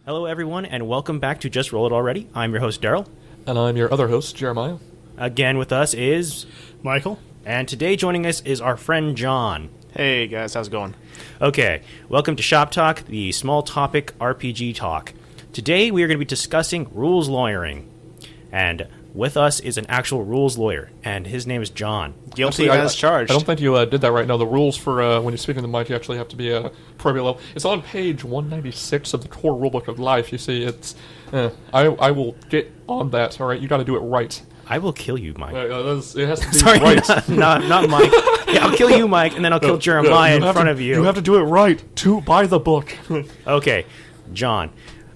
Hello, everyone, and welcome back to Just Roll It Already. I'm your host, Daryl. And I'm your other host, Jeremiah. Again with us is... Michael. And today joining us is our friend John. Hey guys, how's it going? Okay, welcome to Shop Talk, the small topic RPG talk. Today we are going to be discussing rules lawyering. And with us is an actual rules lawyer, and his name is John. Guilty as charged. I don't think you did that right. No, the rules for when you're speaking to the mic, you actually have to be a pro level. It's on page 196 of the core rulebook of life. You see, it's... I will get on that, all right? You got to do it right. I will kill you, Mike. It has to be Sorry, right. not Mike. Yeah, I'll kill you, Mike, and then I'll kill Jeremiah in front of you. You have to do it right by the book. Okay, John,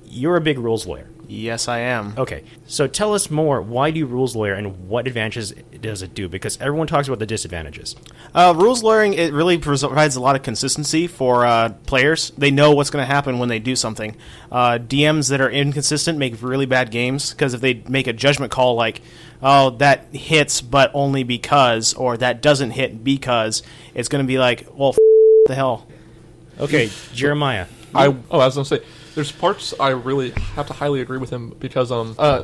you're a big rules lawyer. Yes, I am. Okay, so tell us more. Why do you rules lawyer, and what advantages does it do? Because everyone talks about the disadvantages. Rules lawyering, it really provides a lot of consistency for players. They know what's going to happen when they do something. DMs that are inconsistent make really bad games, because if they make a judgment call like, oh, that hits but only because, or that doesn't hit because, it's going to be like, well, the hell. Okay, Jeremiah. I was going to say, there's parts I really have to highly agree with him, because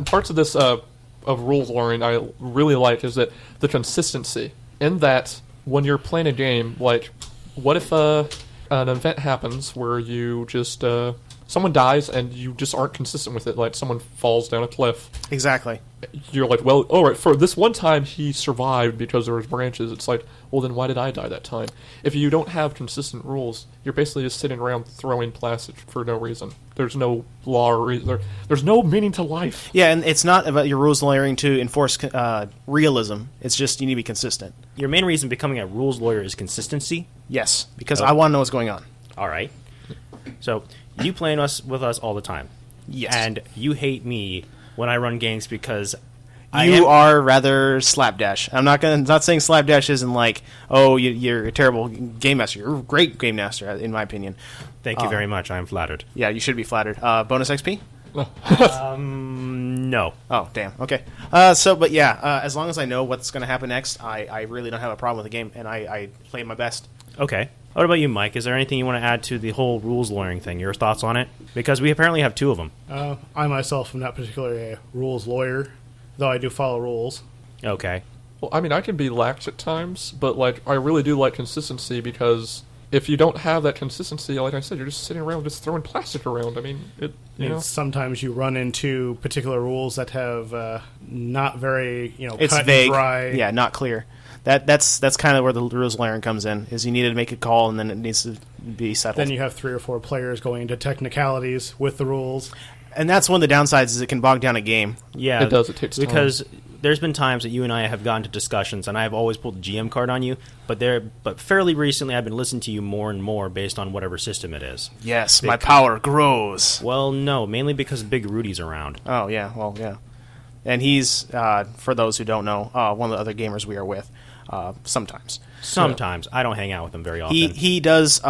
parts of this of rules lawyering I really like is that the consistency, in that when you're playing a game, like, what if an event happens where you just someone dies and you just aren't consistent with it, like someone falls down a cliff. Exactly. You're like, well, all right, for this one time he survived because there was branches. It's like, well, then why did I die that time? If you don't have consistent rules, you're basically just sitting around throwing plastic for no reason. There's no law or there's no meaning to life. Yeah, and it's not about your rules lawyering to enforce realism. It's just you need to be consistent. Your main reason becoming a rules lawyer is consistency? Yes, because I want to know what's going on. All right. So you play with us all the time. Yes. And you hate me when I run games because you are rather slapdash. I'm not saying slapdash isn't like, oh, you're a terrible game master. You're a great game master, in my opinion. Thank you very much. I am flattered. Yeah, you should be flattered. Bonus XP? No. Oh, damn. Okay. As long as I know what's going to happen next, I really don't have a problem with the game, and I play my best. Okay. What about you, Mike? Is there anything you want to add to the whole rules lawyering thing? Your thoughts on it? Because we apparently have two of them. I myself am not particularly a rules lawyer, though I do follow rules. Okay. Well, I mean, I can be lax at times, but like I really do like consistency, because if you don't have that consistency, like I said, you're just sitting around just throwing plastic around. I mean, sometimes you run into particular rules that have not very, It's cut vague. and dry. Yeah, not clear. That's kind of where the rules lawyering comes in, is you need to make a call and then it needs to be settled. Then you have 3 or 4 players going into technicalities with the rules. And that's one of the downsides, is it can bog down a game. Yeah. It does. It takes time. Because there's been times that you and I have gotten to discussions, and I have always pulled the GM card on you, but fairly recently I've been listening to you more and more based on whatever system it is. Yes, my power grows. Well, no, mainly because Big Rudy's around. Oh, yeah, well, yeah. And he's, for those who don't know, one of the other gamers we are with, sometimes. Sometimes. I don't hang out with him very often. He does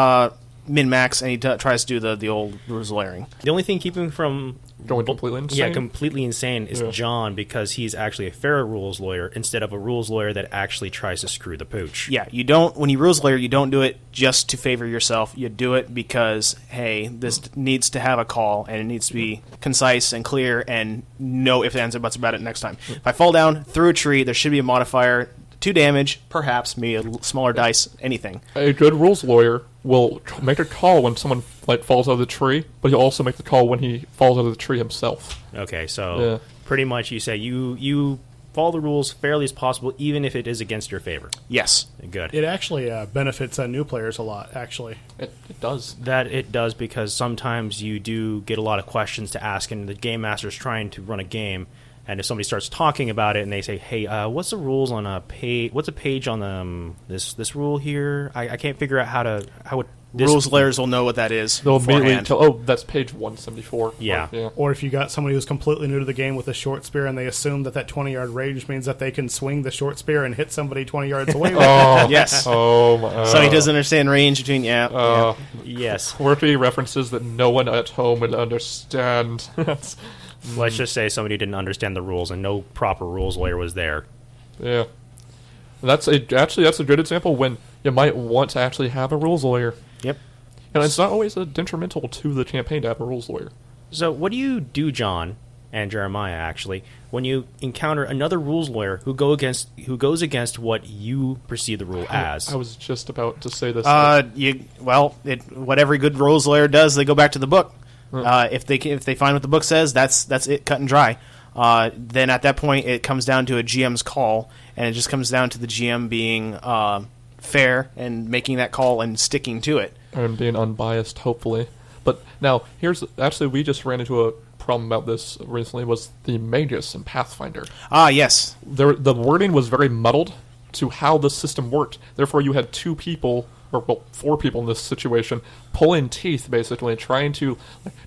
min-max, and he tries to do the old rules lawyering. The only thing keeping him from going completely insane? Yeah, completely insane is John, because he's actually a fair rules lawyer instead of a rules lawyer that actually tries to screw the pooch. Yeah, when you rules lawyer, you don't do it just to favor yourself. You do it because, hey, this needs to have a call, and it needs to be concise and clear, and no ifs, ands, or buts about it next time. If I fall down through a tree, there should be a modifier. 2 damage, perhaps, maybe a smaller dice, anything. A good rules lawyer will make a call when someone falls out of the tree, but he'll also make the call when he falls out of the tree himself. Okay, so pretty much you say you follow the rules fairly as possible, even if it is against your favor. Yes. Good. It actually benefits new players a lot, actually. It does. That it does, because sometimes you do get a lot of questions to ask, and the game master's trying to run a game. And if somebody starts talking about it and they say, hey, what's the rules on a page? What's a page on this rule here? I can't figure out how it... Rules lawyers will know what that is. They'll immediately tell, that's page 174. Yeah. Or if you got somebody who's completely new to the game with a short spear and they assume that 20-yard range means that they can swing the short spear and hit somebody 20 yards away with it. Yes. Oh, my. So he doesn't understand range between... Yes. Quirky references that no one at home would understand. Let's just say somebody didn't understand the rules and no proper rules lawyer was there. Yeah. That's a good example when you might want to actually have a rules lawyer. Yep. And it's not always detrimental to the campaign to have a rules lawyer. So what do you do, John and Jeremiah, actually, when you encounter another rules lawyer who goes against what you perceive the rule as? I was just about to say this. What every good rules lawyer does, they go back to the book. If they find what the book says, that's it, cut and dry. Then at that point, it comes down to a GM's call, and it just comes down to the GM being fair and making that call and sticking to it. And being unbiased, hopefully. But now, we just ran into a problem about this recently, was the magus in Pathfinder. Yes. The wording was very muddled to how the system worked. Therefore, you had 2 people, or 4 people in this situation, pulling teeth, basically, trying to,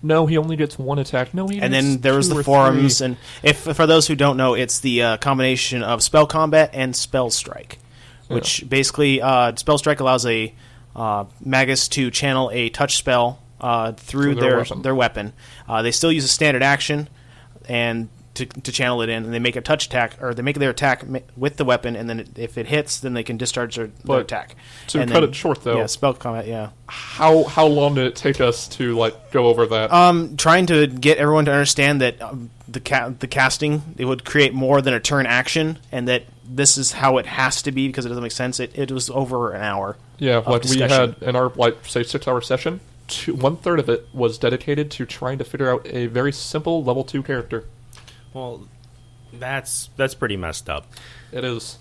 no, he only gets 1 attack. No, he gets 2 or 3. And then there was the forums, and for those who don't know, it's the combination of spell combat and spell strike, which basically, spell strike allows a magus to channel a touch spell through their weapon. They still use a standard action and to channel it in, and they make a touch attack, or they make their attack with the weapon, and then if it hits, then they can discharge their attack. To cut it short, though, spell combat, yeah. How long did it take us to go over that? Trying to get everyone to understand that the casting, it would create more than a turn action, and that this is how it has to be because it doesn't make sense. It was over an hour. Yeah, we had in our 6-hour session, 1/3 of it was dedicated to trying to figure out a very simple level 2 character. Well, that's pretty messed up. It is.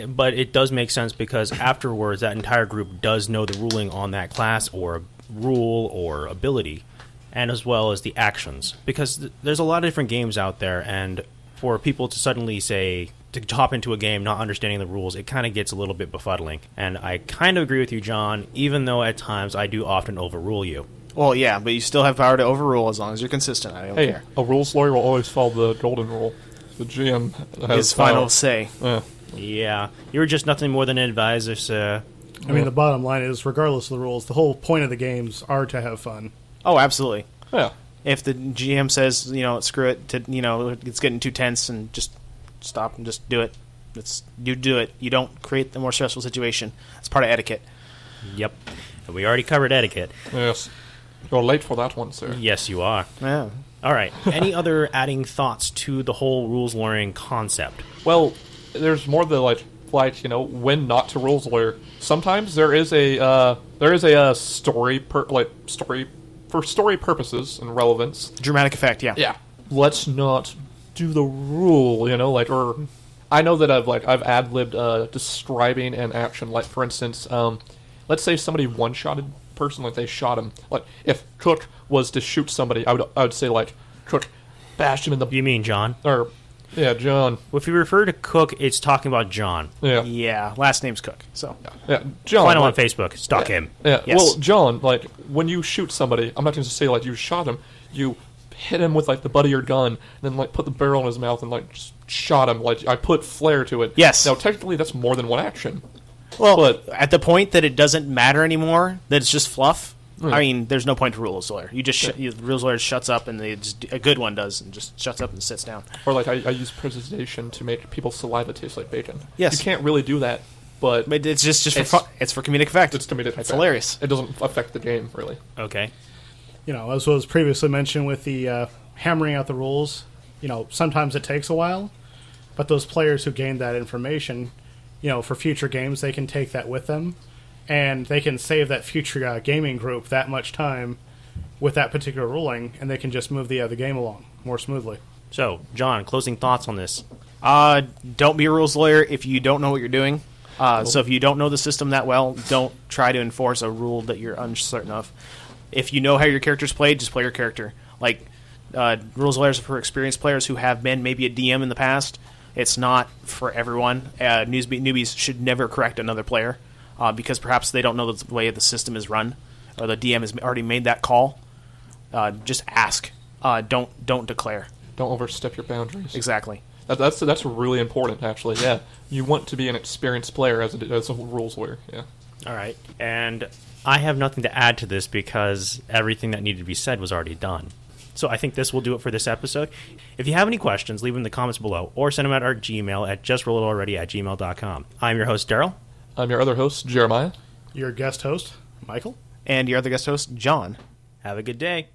But it does make sense because afterwards that entire group does know the ruling on that class or rule or ability, and as well as the actions. Because there's a lot of different games out there, and for people to suddenly say, to hop into a game not understanding the rules, it kind of gets a little bit befuddling. And I kind of agree with you, John, even though at times I do often overrule you. Well, yeah, but you still have power to overrule as long as you're consistent. I don't care. A rules lawyer will always follow the golden rule. The GM has his final say. Yeah, you're just nothing more than an advisor, sir. I mean, the bottom line is, regardless of the rules, the whole point of the games are to have fun. Oh, absolutely. Yeah. If the GM says, screw it, it's getting too tense, and just stop and just do it. You do it. You don't create the more stressful situation. It's part of etiquette. Yep. And we already covered etiquette. Yes. You're late for that one, sir. Yes, you are. Yeah. All right. Any other adding thoughts to the whole rules lawyering concept? Well, there's more than when not to rules lawyer. Sometimes there is a story for story purposes and relevance. Dramatic effect, yeah. Yeah. Let's not do the rule, or I know that I've ad-libbed describing an action. Like, for instance, let's say somebody one-shotted person, they shot him. Like, if Cook was to shoot somebody, I would say, Cook bashed him in the... You mean John? Or, yeah, John. Well, if you refer to Cook, it's talking about John. Yeah. Yeah, last name's Cook, so... Yeah, John. Find him on Facebook. Stalk him. Yeah, yes. Well, John, when you shoot somebody, I'm not going to say, you shot him, you hit him with, the butt of your gun, and then, put the barrel in his mouth and, just shot him. I put flair to it. Yes. Now, technically, that's more than one action. Well, but at the point that it doesn't matter anymore, that it's just fluff, I mean, there's no point to rules lawyer. You just rules lawyer shuts up, and a good one does, and just shuts up and sits down. Or I use precipitation to make people's saliva taste like bacon. Yes. You can't really do that, but it's just for fun. It's for comedic effect. It's comedic effect. It's hilarious. It doesn't affect the game, really. Okay. As was previously mentioned with the hammering out the rules, sometimes it takes a while, but those players who gain that information, for future games, they can take that with them, and they can save that future gaming group that much time with that particular ruling, and they can just move the game along more smoothly. So, John, closing thoughts on this? Don't be a rules lawyer if you don't know what you're doing. So if you don't know the system that well, don't try to enforce a rule that you're uncertain of. If you know how your character's played, just play your character. Rules lawyers are for experienced players who have been maybe a DM in the past. It's not for everyone. Newbies should never correct another player because perhaps they don't know the way the system is run, or the DM has already made that call. Just ask. Don't declare. Don't overstep your boundaries. Exactly. That's really important, actually. Yeah, you want to be an experienced player as a rules lawyer. Yeah. All right, and I have nothing to add to this because everything that needed to be said was already done. So I think this will do it for this episode. If you have any questions, leave them in the comments below or send them at our Gmail at justrollitalready@gmail.com. I'm your host, Daryl. I'm your other host, Jeremiah. Your guest host, Michael. And your other guest host, John. Have a good day.